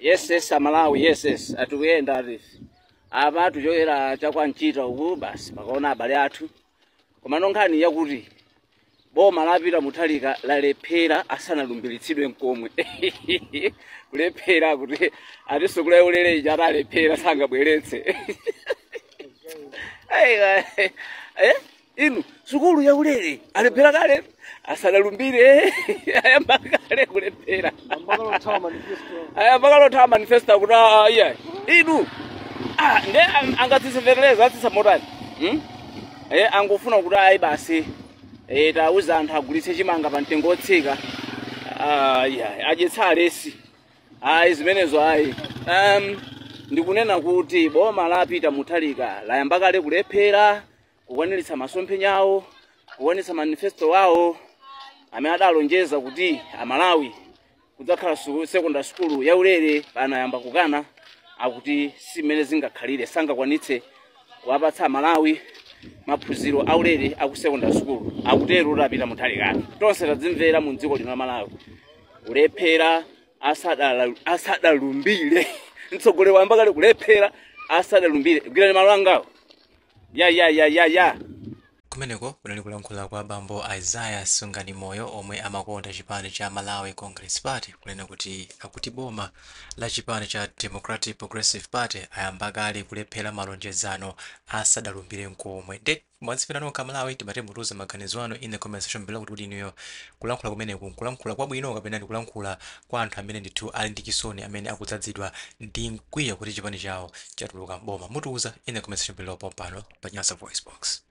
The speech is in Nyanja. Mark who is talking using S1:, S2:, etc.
S1: Yes, Malawi, yes. Atuyenda arifi. Aba tujoyera chakwa nchita ubu basi pakaona abale athu. Koma nonkhani yakuti boma lapita Mutharika lalephera asanalumbiritsidwe nkomwe. Kulephera kuti atisukula ulere ija lalephera sangabweretse. Inu sukulu ya ulere alephera kale asanalumbire ayamba kale kulephera. Ayamba kale manifesto kuti iya. Inu ne angatisevereza atisamotani. Angofuna kuti ayi basi tauza anthu agulitse chimanga pa mtengo otsika. Ajetsa alesi. Zimenezo ayi. Ndikunena kuti boma lapita Mutharika layamba kale kulephera kukwaniritsa masomphenya awo, kukwaniritsa manifesto wawo amene adalonjeza kuti Amalawi kudzakhala secondary school ya ulere pano yamba kukana akuti simene zingakhalire sangakwanitse kuwapatsa Amalawi maphunziro aulere aku secondary school. Akutero lapita Mutharika. Tonse tadzimvera mu dziko lino la Malawi. Kulephera asadalumbire. Ntsogolero wayamba kale kulephera asadalumbire. Gwirani malo angawo. Ya.
S2: Kumeneko kunali kulankhula kwa bambo Isaiah Sungani Moyo omwe amakonda chipani cha Malawi Congress Party kunena kuti akuti boma la chipani cha Democratic Progressive Party ayamba kale kulephera malonjezano asadalumbire nkomwe. Mwanzipira nokha Malawi timate mutuza maganizo ano in the comment section below kuti iniyo kulankhula kumeneko kulankhula kwabwino kapena ndi kulankhula kwa anthu amene ndithu ali ndi chisoni amene akudzadzidwa ndi mkwiyo kuti chipani chawo chatuluka boma. Mutuza in the comment section below pompano pa Nyasa Voice Box.